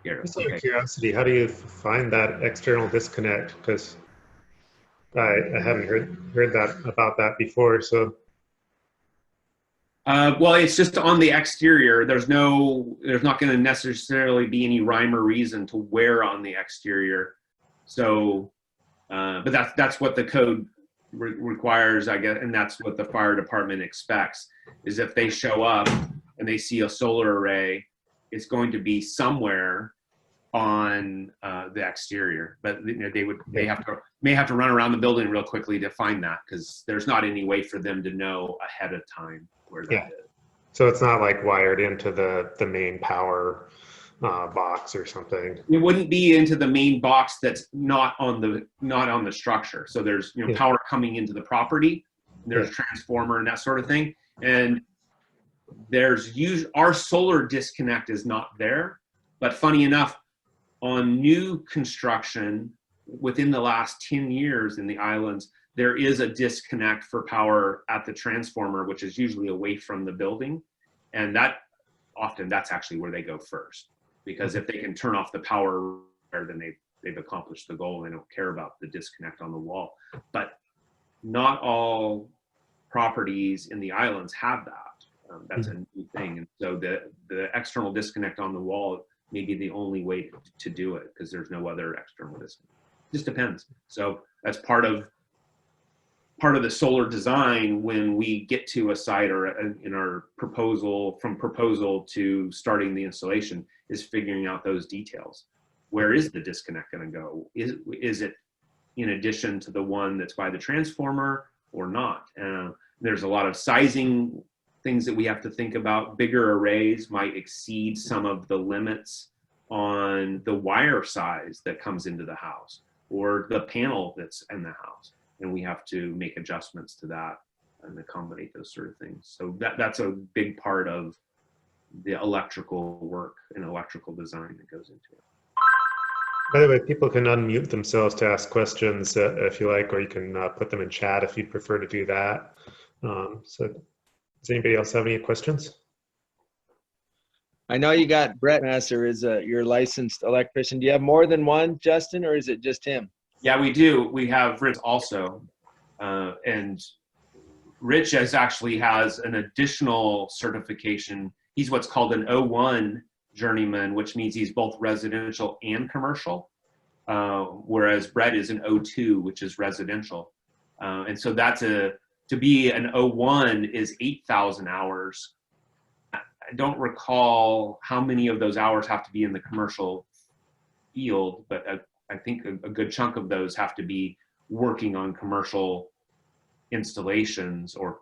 here. Just out of Okay. curiosity, how do you find that external disconnect? Because I haven't heard that about that before. So Well, it's just on the exterior. There's not going to necessarily be any rhyme or reason to where on the exterior. So, but that's what the code requires, I guess, and that's what the fire department expects. Is if they show up and they see a solar array, it's going to be somewhere on the exterior. But you know, they may have to run around the building real quickly to find that, because there's not any way for them to know ahead of time where that yeah, is. so it's not like wired into the main power box or something. It wouldn't be into the main box that's not on the structure. So there's Yeah, power coming into the property, and yeah, there's a transformer and that sort of thing. And our solar disconnect is not there. But funny enough, on new construction within the last 10 years in the islands, there is a disconnect for power at the transformer, which is usually away from the building. And that's actually where they go first. Because if they can turn off the power, then they've accomplished the goal. They don't care about the disconnect on the wall. But not all properties in the islands have that. That's a new thing. And so the external disconnect on the wall may be the only way to do it, because there's no other external disconnect. It just depends. So that's part of the solar design when we get to a site, or in our proposal, from proposal to starting the installation, is figuring out those details. Where is the disconnect going to go? Is it in addition to the one that's by the transformer or not? There's a lot of sizing things that we have to think about. Bigger arrays might exceed some of the limits on the wire size that comes into the house, or the panel that's in the house. And we have to make adjustments to that and accommodate those sort of things. So that's a big part of the electrical work and electrical design that goes into it. by the way, people can unmute themselves to ask questions if you like, or you can put them in chat if you'd prefer to do that. So does anybody else have any questions? I know you got Brett Messer is your licensed electrician. Do you have more than one, Justin, or is it just him? Yeah, we do. We have Rich also. And Rich actually has an additional certification. He's what's called an O1 journeyman, which means he's both residential and commercial, whereas Brett is an O2, which is residential. And so to be an O1 is 8,000 hours. I don't recall how many of those hours have to be in the commercial field, but I think a good chunk of those have to be working on commercial installations or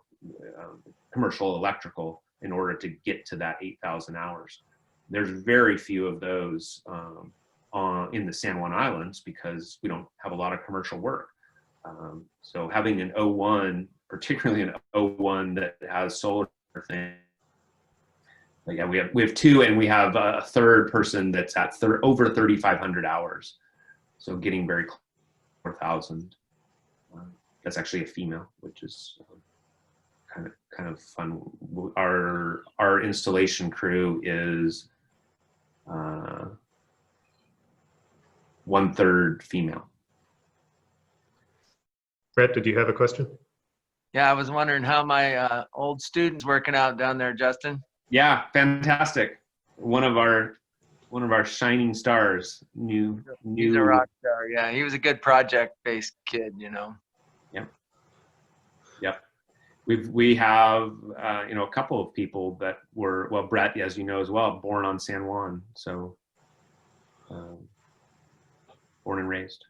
commercial electrical in order to get to that 8,000 hours. There's very few of those in the San Juan Islands, because we don't have a lot of commercial work. So having an O1, particularly an O1 that has solar thing. But yeah, we have two, and we have a third person that's at over 3,500 hours. So getting very close to 4,000. That's actually a female, which is kind of fun. Our installation crew is 1/3 female. Brett, did you have a question? Yeah, I was wondering how my old student's working out down there, Justin. Yeah, fantastic. One of our shining stars. He's a rock star. Yeah, he was a good project-based kid, you know. Yep. We have a couple of people that were, well, Brett, as you know as well, born on San Juan, so born and raised.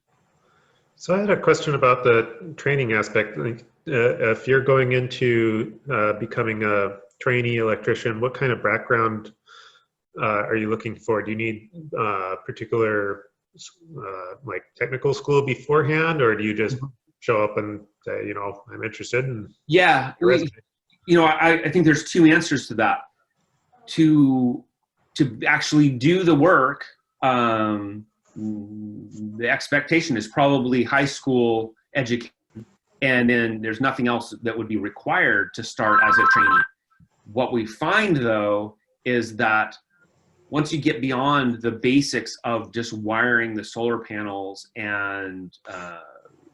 So I had a question about the training aspect. If you're going into becoming a trainee electrician, what kind of background are you looking for? Do you need particular like technical school beforehand, or do you just show up and say, I'm interested in? Yeah, I think there's two answers to that. To actually do the work, the expectation is probably high school education, and then there's nothing else that would be required to start as a trainee. What we find, though, is that once you get beyond the basics of just wiring the solar panels and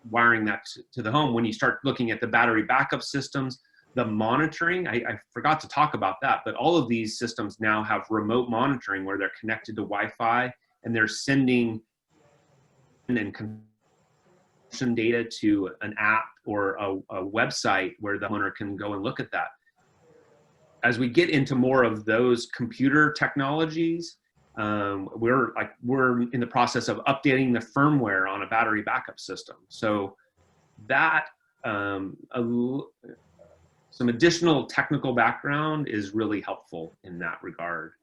wiring that to the home, when you start looking at the battery backup systems, the monitoring, I forgot to talk about that, but all of these systems now have remote monitoring where they're connected to Wi-Fi and they're sending and consumption data to an app or a website where the owner can go and look at that. As we get into more of those computer technologies, we're in the process of updating the firmware on a battery backup system. So that some additional technical background is really helpful in that regard.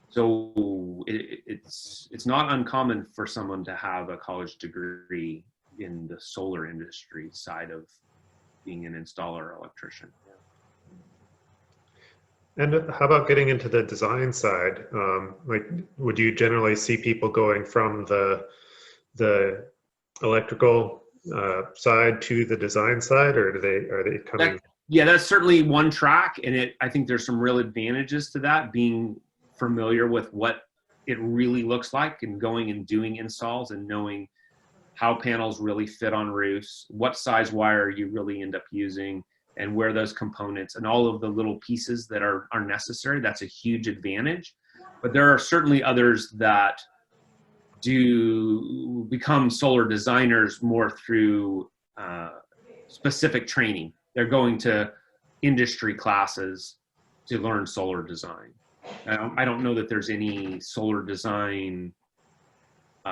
So it's not uncommon for someone to have a college degree in the solar industry side of being an installer electrician. And how about getting into the design side? Like, would you generally see people going from the electrical side to the design side, or are they coming? Yeah, that's certainly one track, and I think there's some real advantages to that, being familiar with what it really looks like and going and doing installs and knowing how panels really fit on roofs, what size wire you really end up using, and where those components and all of the little pieces that are necessary. That's a huge advantage. But there are certainly others that do become solar designers more through specific training. They're going to industry classes to learn solar design. I don't know that there's any solar design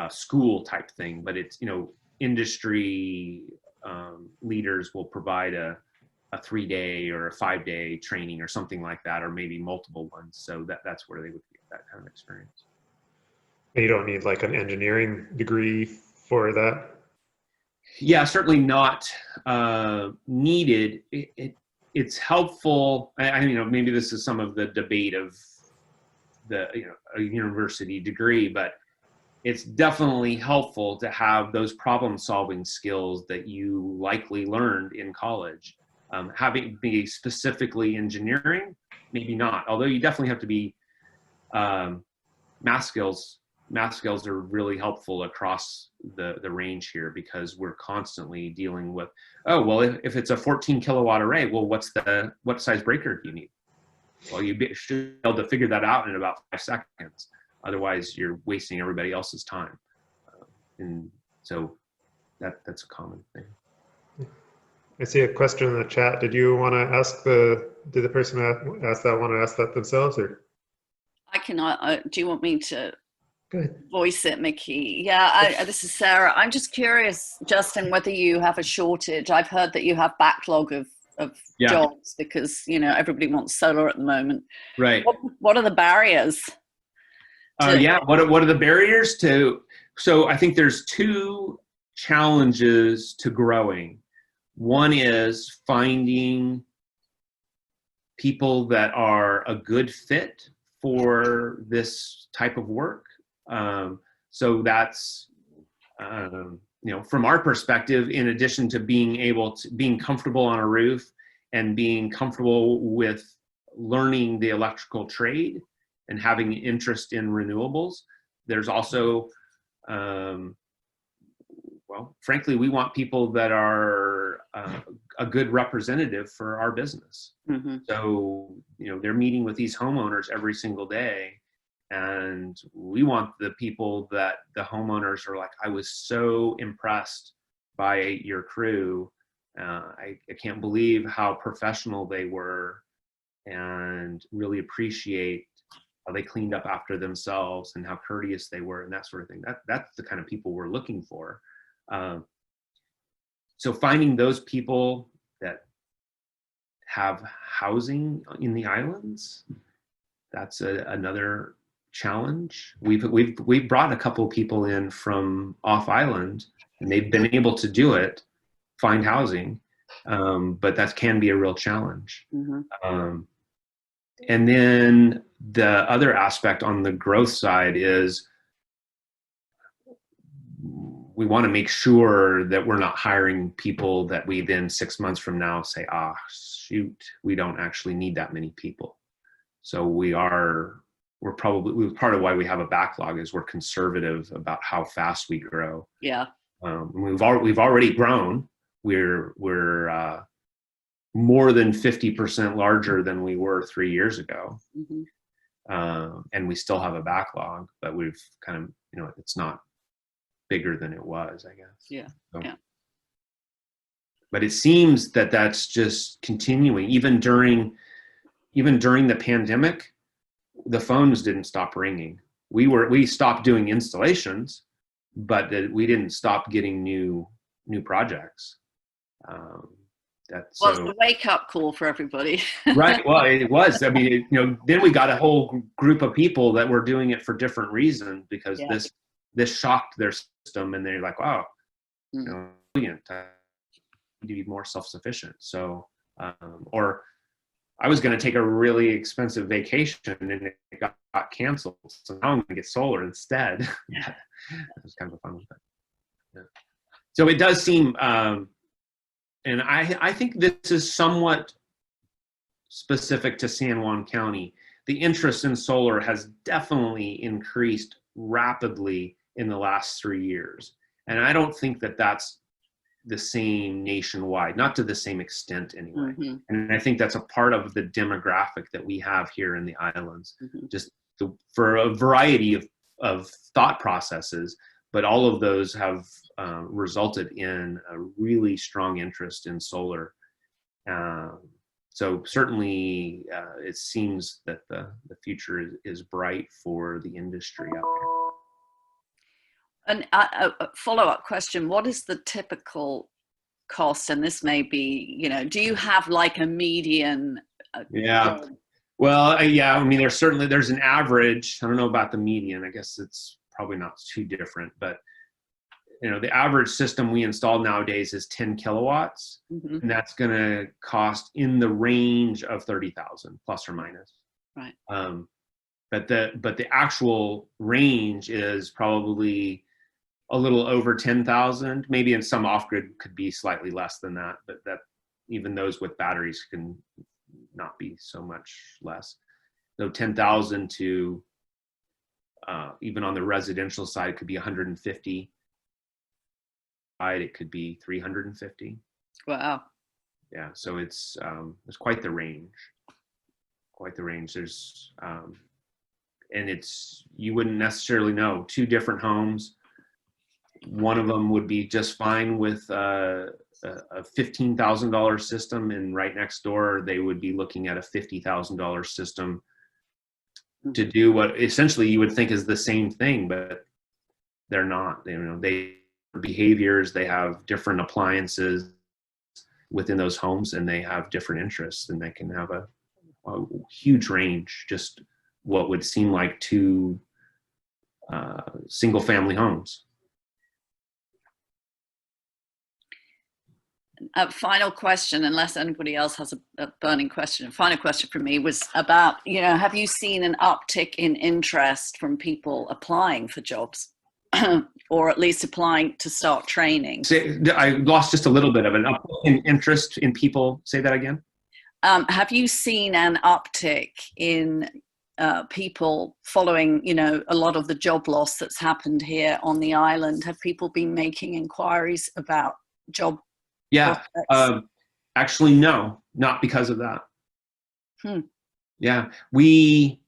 school type thing, but it's, industry leaders will provide a 3-day or a 5-day training or something like that, or maybe multiple ones. So that's where they would get that kind of experience. You don't need like an engineering degree for that? Yeah, certainly not needed. It's helpful. Maybe this is some of the debate of a university degree, but it's definitely helpful to have those problem-solving skills that you likely learned in college. Having be specifically engineering, maybe not. Although you definitely have to be math skills. Math skills are really helpful across the range here, because we're constantly dealing with, if it's a 14 kilowatt array, well, what size breaker do you need? Well, you should be able to figure that out in about 5 seconds. Otherwise, you're wasting everybody else's time. And so that's a common thing. I see a question in the chat. Did you want to ask did the person who asked that want to ask that themselves, or? I can, do you want me to Good. voice it, Mickey? Yeah, this is Sarah. I'm just curious, Justin, whether you have a shortage. I've heard that you have backlog of jobs because, everybody wants solar at the moment. Right. What are the barriers? What are the barriers to, so I think there's 2 challenges to growing. One is finding people that are a good fit for this type of work. So that's, from our perspective, in addition to being comfortable on a roof and being comfortable with learning the electrical trade and having interest in renewables, there's also, frankly, we want people that are a good representative for our business. Mm-hmm. So, they're meeting with these homeowners every single day, and we want the people that the homeowners are like, I was so impressed by your crew. I can't believe how professional they were, and really appreciate how they cleaned up after themselves and how courteous they were and that sort of thing. That's the kind of people we're looking for. So finding those people that have housing in the islands, that's another challenge. We've brought a couple of people in from off island, and they've been able to do it, find housing, but that can be a real challenge. Mm-hmm. And then the other aspect on the growth side is we want to make sure that we're not hiring people that we then 6 months from now say, shoot, we don't actually need that many people. So we are part of why we have a backlog is we're conservative about how fast we grow. Yeah. We've already grown. We're more than 50% larger than we were 3 years ago. And we still have a backlog, but we've kind of, it's not bigger than it was, I guess. Yeah. So, yeah. But it seems that that's just continuing. Even during the pandemic, the phones didn't stop ringing. We stopped doing installations, but we didn't stop getting new projects. It's a wake-up call for everybody. Right. Well, it was. I mean, then we got a whole group of people that were doing it for different reasons because this shocked their system, and they're like, "Wow, brilliant! To be more self-sufficient." So, or I was going to take a really expensive vacation, and it got canceled. So now I'm going to get solar instead. That was kind of a fun one. Yeah. So it does seem. And I think this is somewhat specific to San Juan County. The interest in solar has definitely increased rapidly in the last 3 years. And I don't think that that's the same nationwide, not to the same extent anyway. And I think that's a part of the demographic that we have here in the islands, just for a variety of thought processes, but all of those have resulted in a really strong interest in solar. So certainly it seems that the future is bright for the industry out there. And a follow-up question, what is the typical cost? And this may be, do you have like a median? Yeah. Well, yeah, I mean, there's an average. I don't know about the median. I guess it's probably not too different, but the average system we install nowadays is 10 kilowatts, and that's going to cost in the range of 30,000 plus or minus. Right. But the actual range is probably a little over 10,000. Maybe in some off-grid could be slightly less than that, but that even those with batteries can not be so much less. So 10,000 to even on the residential side could be 150. It could be 350. Wow. Yeah, so it's quite the range. Quite the range. There's and you wouldn't necessarily know. 2 different homes. One of them would be just fine with a $15,000 system, and right next door they would be looking at a $50,000 system to do what essentially you would think is the same thing, but they're not. They behaviors, they have different appliances within those homes, and they have different interests, and they can have a huge range, just what would seem like 2 single family homes. A final question, unless anybody else has a burning question. A final question for me was about, have you seen an uptick in interest from people applying for jobs? Or at least applying to start training? I lost just a little bit of an uptick in interest in people. Say that again. Have you seen an uptick in people following, a lot of the job loss that's happened here on the island? Have people been making inquiries about job? Yeah. Actually, no, not because of that. Yeah, we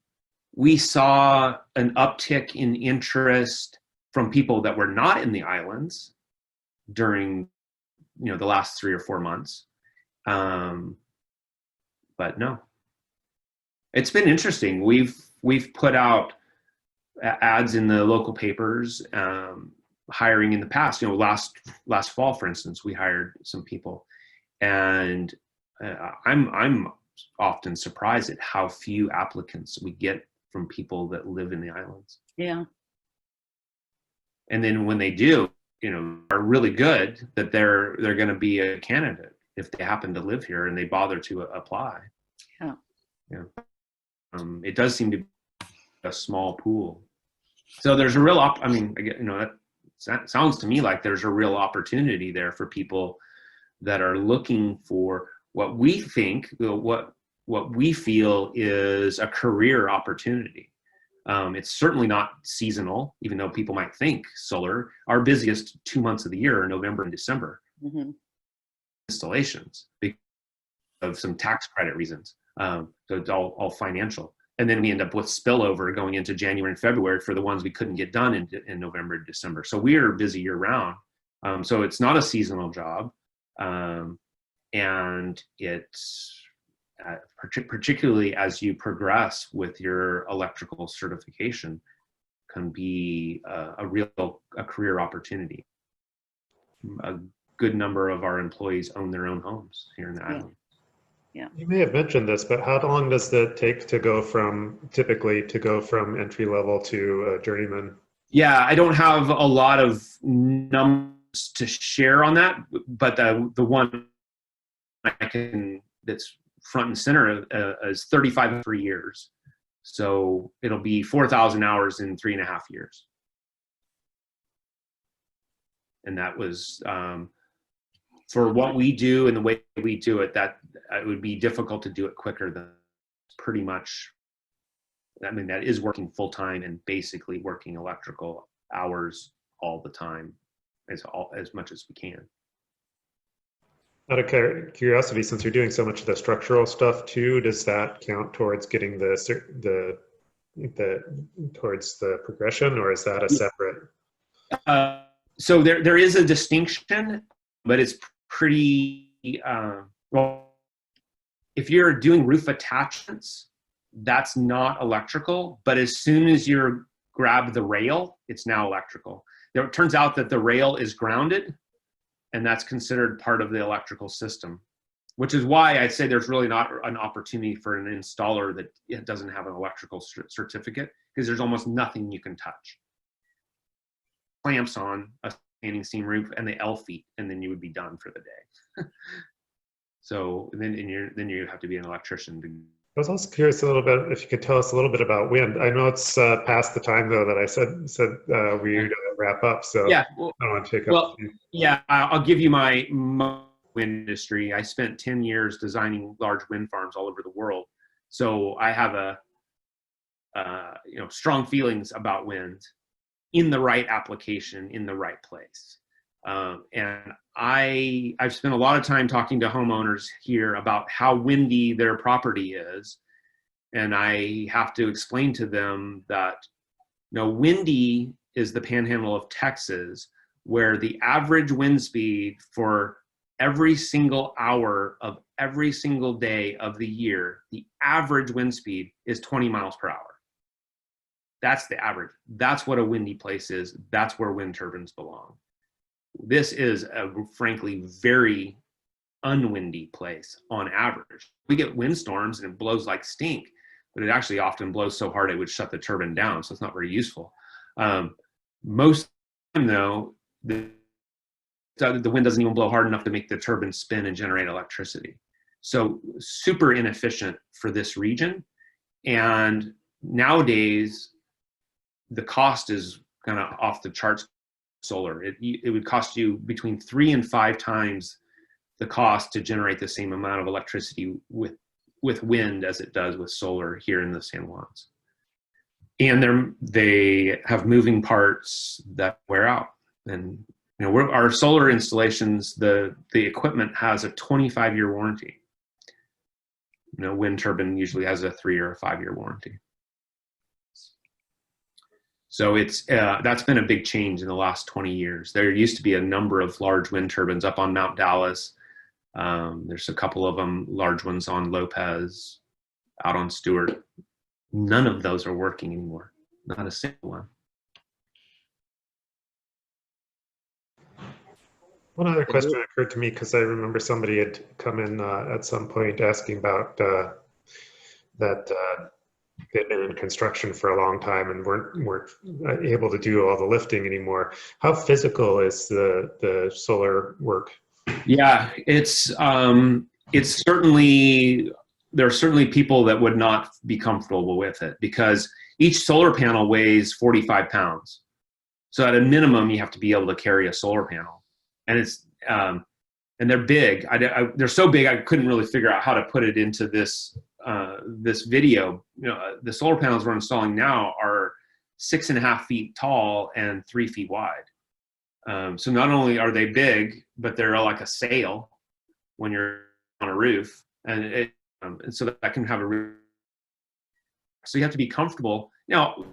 saw an uptick in interest from people that were not in the islands during, the last 3 or 4 months. But no, it's been interesting. We've put out ads in the local papers, hiring in the past. Last fall, for instance, we hired some people, and I'm often surprised at how few applicants we get from people that live in the islands. Yeah. And then when they do, are really good, that they're going to be a candidate if they happen to live here and they bother to apply. Yeah. Yeah. It does seem to be a small pool. So there's a real that sounds to me like there's a real opportunity there for people that are looking for what we feel is a career opportunity. It's certainly not seasonal, even though people might think solar. Our busiest 2 months of the year are November and December installations because of some tax credit reasons. So it's all financial. And then we end up with spillover going into January and February for the ones we couldn't get done in November and December. So we are busy year round. So it's not a seasonal job. And it's particularly as you progress with your electrical certification, can be a career opportunity. A good number of our employees own their own homes here in the island. Yeah. You may have mentioned this, but how long does it take to go from, typically, to go from entry level to journeyman? Yeah, I don't have a lot of numbers to share on that, but the one I can that's front and center is 35 3 years. So it'll be 4,000 hours in 3.5 years. And that was for what we do and the way we do it, that it would be difficult to do it quicker than pretty much. I mean, that is working full time and basically working electrical hours all the time, as much as we can. Out of curiosity, since you're doing so much of the structural stuff too, does that count towards getting towards the progression, or is that a separate? So there is a distinction, but it's pretty well. If you're doing roof attachments, that's not electrical. But as soon as you grab the rail, it's now electrical. It turns out that the rail is grounded, and that's considered part of the electrical system, which is why I say there's really not an opportunity for an installer that it doesn't have an electrical certificate, because there's almost nothing you can touch. Clamps on a standing seam roof and the L feet, and then you would be done for the day. So then you have to be an electrician to. I was also curious a little bit if you could tell us a little bit about wind. I know it's past the time though that I said we'd wrap up. So yeah, I don't want to take up. Yeah, I'll give you my wind industry. I spent 10 years designing large wind farms all over the world, so I have strong feelings about wind in the right application in the right place. And I've spent a lot of time talking to homeowners here about how windy their property is. And I have to explain to them that, windy is the panhandle of Texas, where the average wind speed for every single hour of every single day of the year, the average wind speed is 20 miles per hour. That's the average. That's what a windy place is. That's where wind turbines belong. This is a frankly very unwindy place on average. We get windstorms and it blows like stink, but it actually often blows so hard it would shut the turbine down, so it's not very useful. Most of the time though, the wind doesn't even blow hard enough to make the turbine spin and generate electricity. So super inefficient for this region. And nowadays, the cost is kind of off the charts. Solar, it would cost you between 3 and 5 times the cost to generate the same amount of electricity with wind as it does with solar here in the San Juans. And they have moving parts that wear out. And our solar installations, the equipment has a 25-year warranty. Wind turbine usually has a 3 or a 5-year warranty. So that's been a big change in the last 20 years. There used to be a number of large wind turbines up on Mount Dallas. There's a couple of them, large ones on Lopez, out on Stewart. None of those are working anymore. Not a single one. One other question occurred to me, because I remember somebody had come in at some point asking about that they'd been in construction for a long time and weren't able to do all the lifting anymore. How physical is the solar work? Yeah, it's certainly, there are certainly people that would not be comfortable with it, because each solar panel weighs 45 pounds. So at a minimum, you have to be able to carry a solar panel, and it's and they're big. They're so big I couldn't really figure out how to put it into this this video, the solar panels we're installing now are 6.5 feet tall and 3 feet wide. So not only are they big, but they're like a sail when you're on a roof, and so that can have a roof. So you have to be comfortable. Now,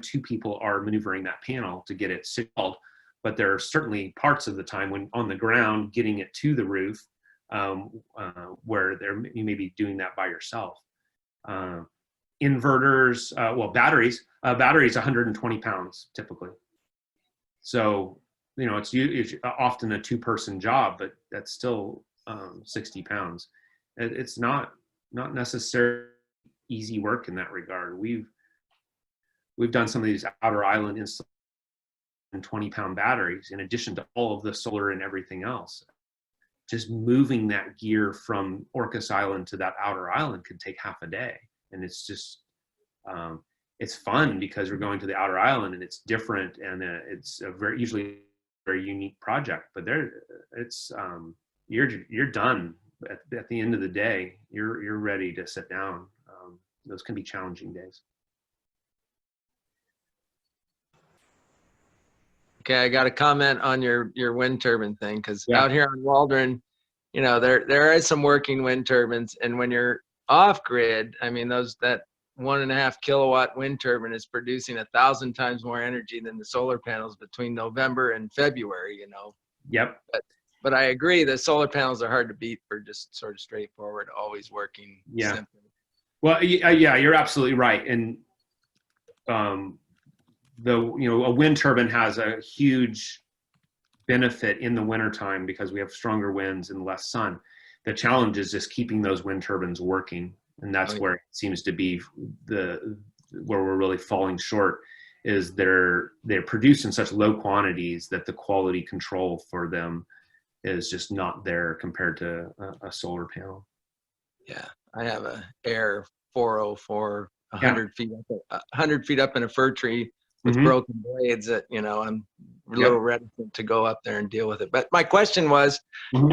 2 people are maneuvering that panel to get it installed, but there are certainly parts of the time when on the ground getting it to the roof where you may be doing that by yourself. Inverters, well, batteries 120 pounds typically. So, it's often a 2-person job, but that's still 60 pounds. It's not necessarily easy work in that regard. We've done some of these outer island installations and 20-pound batteries in addition to all of the solar and everything else. Just moving that gear from Orcas Island to that outer island could take half a day. And it's just, it's fun because we're going to the outer island and it's different, and it's usually very unique project, but you're done at the end of the day. You're ready to sit down. Those can be challenging days. Okay, I got a comment on your wind turbine thing, because out here on Waldron, there is some working wind turbines, and when you're off grid, I mean that 1.5 kilowatt wind turbine is producing 1,000 times more energy than the solar panels between November and February. Yep. But I agree that solar panels are hard to beat for just sort of straightforward, always working. Yeah. Simply. Well, yeah, you're absolutely right, and a wind turbine has a huge benefit in the wintertime because we have stronger winds and less sun. The challenge is just keeping those wind turbines working, and that's where it seems to be where we're really falling short. Is they're produced in such low quantities that the quality control for them is just not there compared to a solar panel. Yeah, I have a Air 404, 100 feet up in a fir tree with broken blades that, I'm a little reticent to go up there and deal with it. But my question was,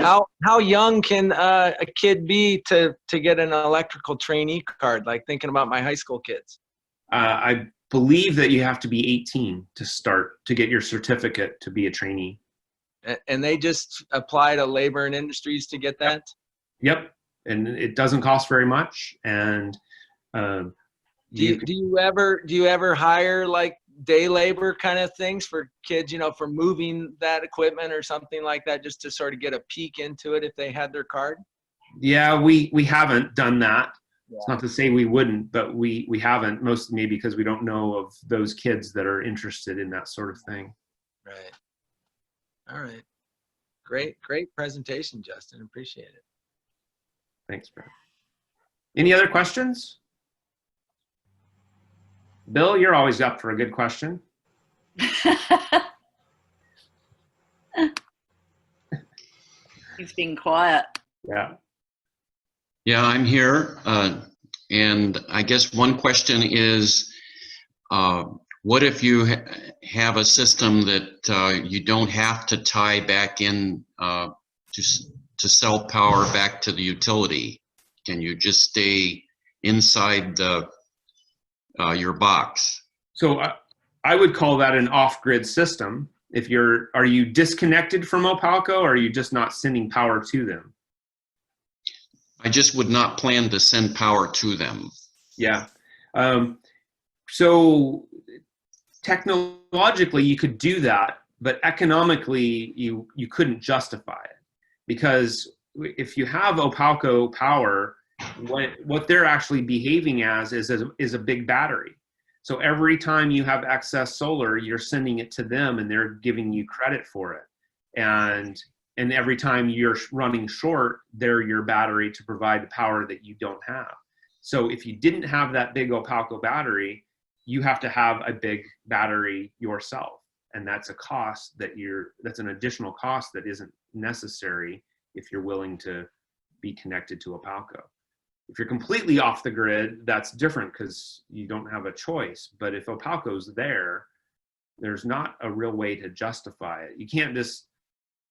how young can a kid be to get an electrical trainee card? Like thinking about my high school kids. I believe that you have to be 18 to get your certificate to be a trainee. And they just apply to Labor and Industries to get that? Yep. And it doesn't cost very much. And do you ever hire like day labor kind of things for kids, for moving that equipment or something like that, just to sort of get a peek into it if they had their card? Yeah, we haven't done that. Yeah. It's not to say we wouldn't, but we haven't, mostly because we don't know of those kids that are interested in that sort of thing. Right. All right. Great presentation, Justin. Appreciate it. Thanks, Brad. Any other questions? Bill, you're always up for a good question. He's being quiet. Yeah. Yeah, I'm here. And I guess one question is, what if you have a system that you don't have to tie back in to sell power back to the utility? Can you just stay inside your box? So I would call that an off-grid system. Are you disconnected from Opalco, or are you just not sending power to them? I just would not plan to send power to them. Yeah. So technologically you could do that, but economically you couldn't justify it, because if you have Opalco power, what they're actually behaving as is a big battery. So every time you have excess solar, you're sending it to them and they're giving you credit for it. And every time you're running short, they're your battery to provide the power that you don't have. So if you didn't have that big Opalco battery, you have to have a big battery yourself. And that's a cost that's an additional cost that isn't necessary if you're willing to be connected to Opalco. If you're completely off the grid, that's different because you don't have a choice. But if Opalco's there, there's not a real way to justify it. You can't just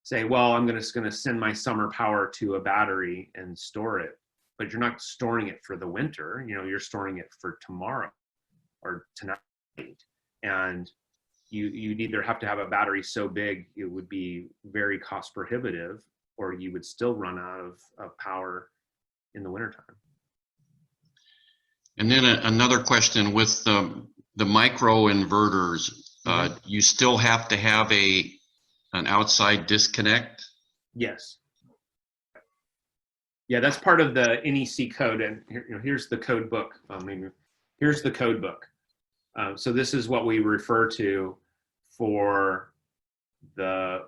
say, well, I'm just going to send my summer power to a battery and store it. but you're not storing it for the winter. You know, you're storing it for tomorrow or tonight. And you'd either have to have a battery so big it would be very cost prohibitive, or you would still run out of power in the wintertime. And then another question with the micro inverters, you still have to have an outside disconnect? Yes. Yeah, that's part of the NEC code, and here's the code book. Here's the code book. So this is what we refer to for the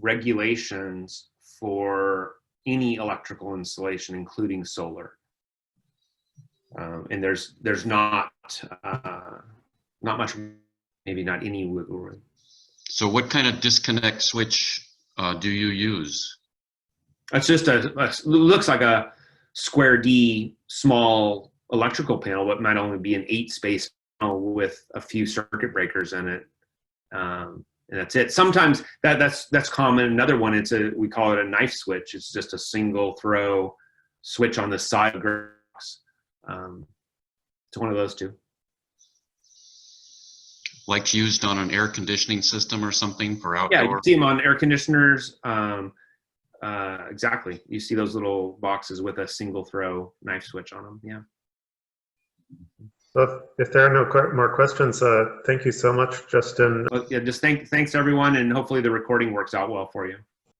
regulations for any electrical installation, including solar. And there's not much, maybe not any wiggle room. So what kind of disconnect switch do you use? It's just looks like a square D small electrical panel, but might only be an 8-space panel with a few circuit breakers in it. And that's it. Sometimes that's common. Another one, we call it a knife switch. It's just a single throw switch on the side of the grass. It's one of those two. Like used on an air conditioning system or something for outdoor? Yeah, you see them on air conditioners. Exactly. You see those little boxes with a single throw knife switch on them. Yeah. Well, if there are no more questions, thank you so much, Justin. Well, yeah, just thanks everyone, and hopefully the recording works out well for you.